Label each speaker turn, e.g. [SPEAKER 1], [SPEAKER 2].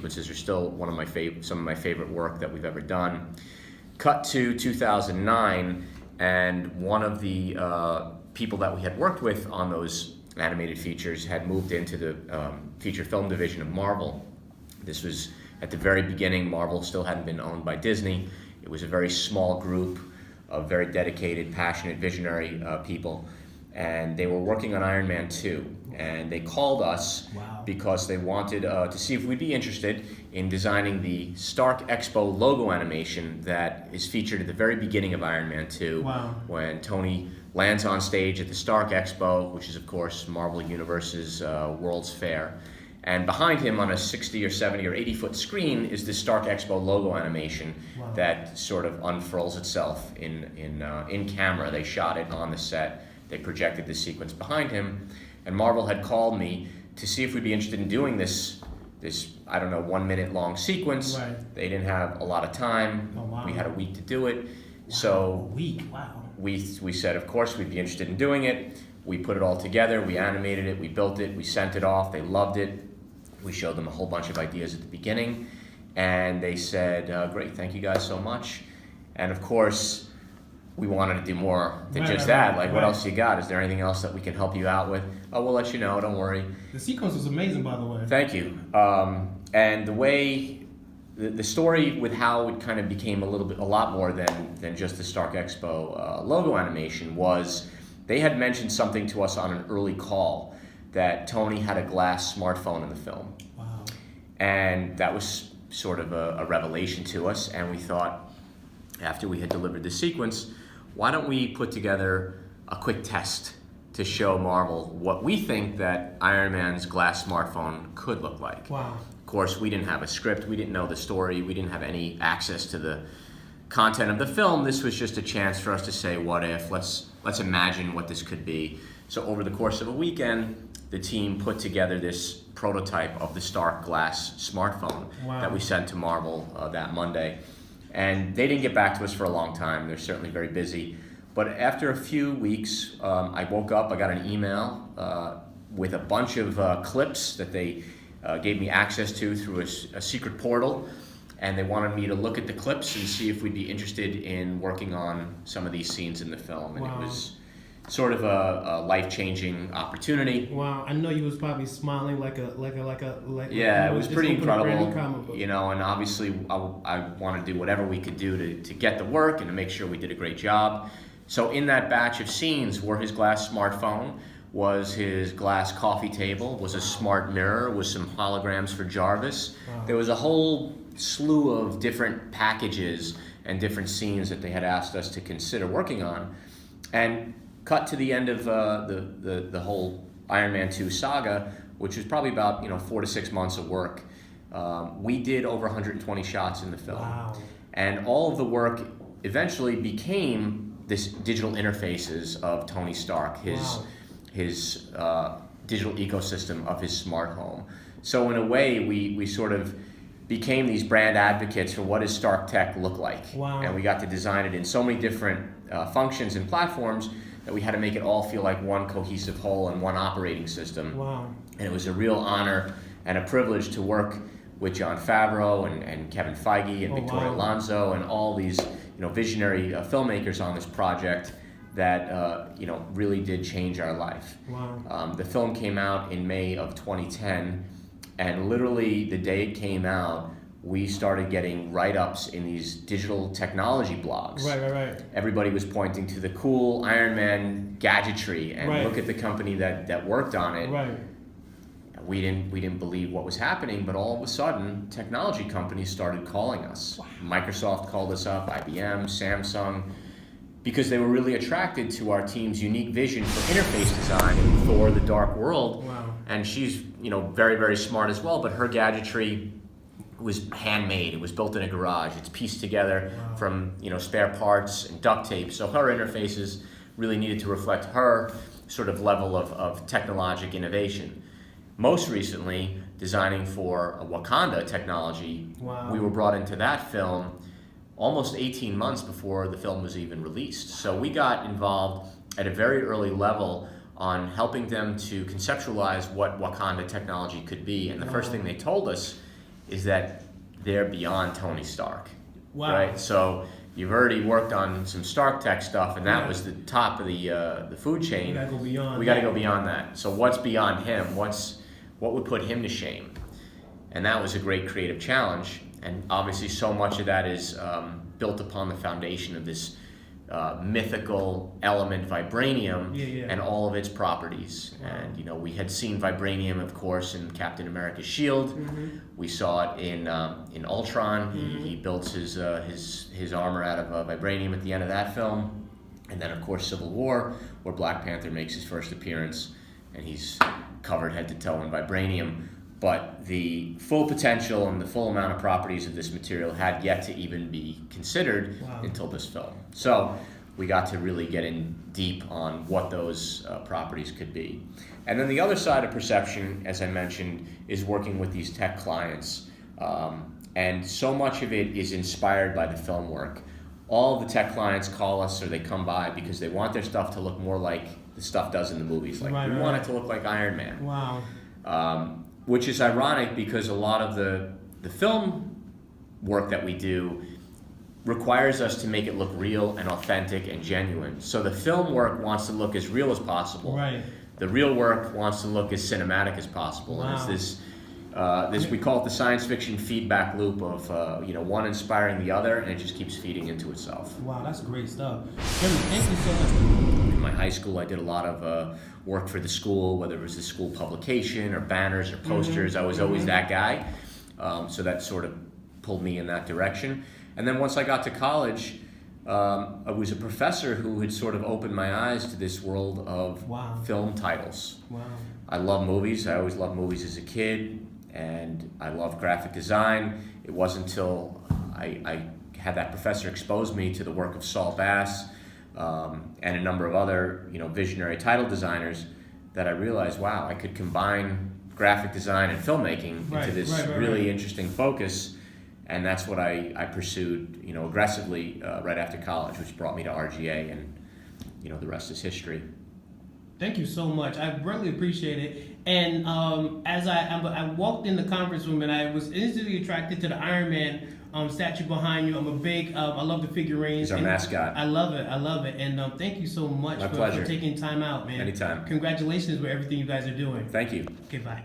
[SPEAKER 1] sequences are still one of some of my favorite work that we've ever done. Cut to 2009, and one of the people that we had worked with on those animated features had moved into the feature film division of Marvel. This was at the very beginning. Marvel still hadn't been owned by Disney. It was a very small group of very dedicated, passionate, visionary people, and they were working on Iron Man 2. And they called us because they wanted to see if we'd be interested in designing the Stark Expo logo animation that is featured at the very beginning of Iron Man 2, when Tony lands on stage at the Stark Expo, which is, of course, Marvel Universe's World's Fair. And behind him on a 60 or 70 or 80-foot screen is the Stark Expo logo animation that sort of unfurls itself in camera. They shot it on the set. They projected the sequence behind him. And Marvel had called me to see if we'd be interested in doing this I don't know, 1 minute long sequence. They didn't have a lot of time. We had a week to do it. So
[SPEAKER 2] a week,
[SPEAKER 1] we said, of course, we'd be interested in doing it. We put it all together. We animated it. We built it. We sent it off. They loved it. We showed them a whole bunch of ideas at the beginning. And they said, great, thank you guys so much. And of course, we wanted to do more than just that. Like, what else you got? Is there anything else that we can help you out with? Oh, we'll let you know. Don't worry.
[SPEAKER 2] The sequence was amazing, by the way.
[SPEAKER 1] Thank you. And the way, the story with how it kind of became a lot more than just the Stark Expo logo animation was, they had mentioned something to us on an early call that Tony had a glass smartphone in the film.
[SPEAKER 2] Wow.
[SPEAKER 1] And that was sort of a revelation to us. And we thought, after we had delivered the sequence, why don't we put together a quick test to show Marvel what we think that Iron Man's glass smartphone could look like.
[SPEAKER 2] Wow.
[SPEAKER 1] Of course, we didn't have a script, we didn't know the story, we didn't have any access to the content of the film. This was just a chance for us to say, what if? Let's imagine what this could be. So over the course of a weekend, the team put together this prototype of the Stark glass smartphone that we sent to Marvel that Monday. And they didn't get back to us for a long time. They're certainly very busy. But after a few weeks, I woke up, I got an email with a bunch of clips that they gave me access to through a secret portal. And they wanted me to look at the clips and see if we'd be interested in working on some of these scenes in the film. And it was sort of a life-changing opportunity.
[SPEAKER 2] Wow, I know you was probably smiling like
[SPEAKER 1] yeah, it was pretty incredible, you know, and obviously I want to do whatever we could do to get the work and to make sure we did a great job. So in that batch of scenes were his glass smartphone, was his glass coffee table, was a smart mirror, was some holograms for Jarvis. There was a whole slew of different packages and different scenes that they had asked us to consider working on. And cut to the end of the whole Iron Man 2 saga, which was probably about 4 to 6 months of work. We did over 120 shots in the film.
[SPEAKER 2] Wow.
[SPEAKER 1] And all of the work eventually became this digital interfaces of Tony Stark, his digital ecosystem of his smart home. So in a way, we sort of became these brand advocates for what does Stark Tech look like. And we got to design it in so many different functions and platforms that we had to make it all feel like one cohesive whole and one operating system. And it was a real honor and a privilege to work with Jon Favreau and Kevin Feige and Victoria Alonso and all these visionary filmmakers on this project that really did change our life. The film came out in May of 2010, and literally the day it came out, we started getting write-ups in these digital technology blogs. Everybody was pointing to the cool Iron Man gadgetry and look at the company that worked on it. We didn't believe what was happening, but all of a sudden, technology companies started calling us. Microsoft called us up, IBM, Samsung, because they were really attracted to our team's unique vision for interface design in Thor: The Dark World. And she's very, very smart as well, but her gadgetry was handmade. It was built in a garage. It's pieced together from spare parts and duct tape. So her interfaces really needed to reflect her sort of level of technologic innovation. Most recently, designing for a Wakanda technology, we were brought into that film almost 18 months before the film was even released. So we got involved at a very early level on helping them to conceptualize what Wakanda technology could be. And the first thing they told us is that they're beyond Tony Stark.
[SPEAKER 2] Wow.
[SPEAKER 1] Right? So you've already worked on some Stark Tech stuff, and that was the top of the food chain.
[SPEAKER 2] We gotta go beyond.
[SPEAKER 1] We got to go beyond that. So what's beyond him? What would put him to shame? And that was a great creative challenge. And obviously, so much of that is built upon the foundation of this mythical element, vibranium, and all of its properties.
[SPEAKER 2] Wow.
[SPEAKER 1] And you know, we had seen vibranium, of course, in Captain America's shield.
[SPEAKER 2] Mm-hmm.
[SPEAKER 1] We saw it in Ultron. He builds his armor out of vibranium at the end of that film. And then, of course, Civil War, where Black Panther makes his first appearance, and he's covered head to toe in vibranium. But the full potential and the full amount of properties of this material had yet to even be considered until this film. So we got to really get in deep on what those properties could be. And then the other side of perception, as I mentioned, is working with these tech clients. And so much of it is inspired by the film work. All of the tech clients call us or they come by because they want their stuff to look more like the stuff does in the movies. Like, we want it to look like Iron Man.
[SPEAKER 2] Wow.
[SPEAKER 1] Which is ironic because a lot of the film work that we do requires us to make it look real and authentic and genuine. So the film work wants to look as real as possible.
[SPEAKER 2] Right.
[SPEAKER 1] The real work wants to look as cinematic as possible.
[SPEAKER 2] Wow.
[SPEAKER 1] And it's this we call it the science fiction feedback loop of one inspiring the other, and it just keeps feeding into itself.
[SPEAKER 2] Wow, that's great stuff. Jimmy, thank you so much.
[SPEAKER 1] In my high school, I did a lot of work for the school, whether it was the school publication or banners or posters. I was always that guy. So that sort of pulled me in that direction. And then once I got to college, I was a professor who had sort of opened my eyes to this world of film titles.
[SPEAKER 2] Wow.
[SPEAKER 1] I love movies. I always loved movies as a kid, and I loved graphic design. It wasn't until I had that professor expose me to the work of Saul Bass and a number of other visionary title designers that I realized, wow, I could combine graphic design and filmmaking into this really interesting focus. And that's what I pursued, aggressively right after college, which brought me to RGA, and the rest is history.
[SPEAKER 2] Thank you so much. I really appreciate it. And as I walked in the conference room, and I was instantly attracted to the Iron Man statue behind you. I'm a big, I love the figurines.
[SPEAKER 1] He's our mascot.
[SPEAKER 2] I love it. And thank you so much for taking time out, man.
[SPEAKER 1] Anytime.
[SPEAKER 2] Congratulations with everything you guys are doing.
[SPEAKER 1] Thank you.
[SPEAKER 2] Okay, bye.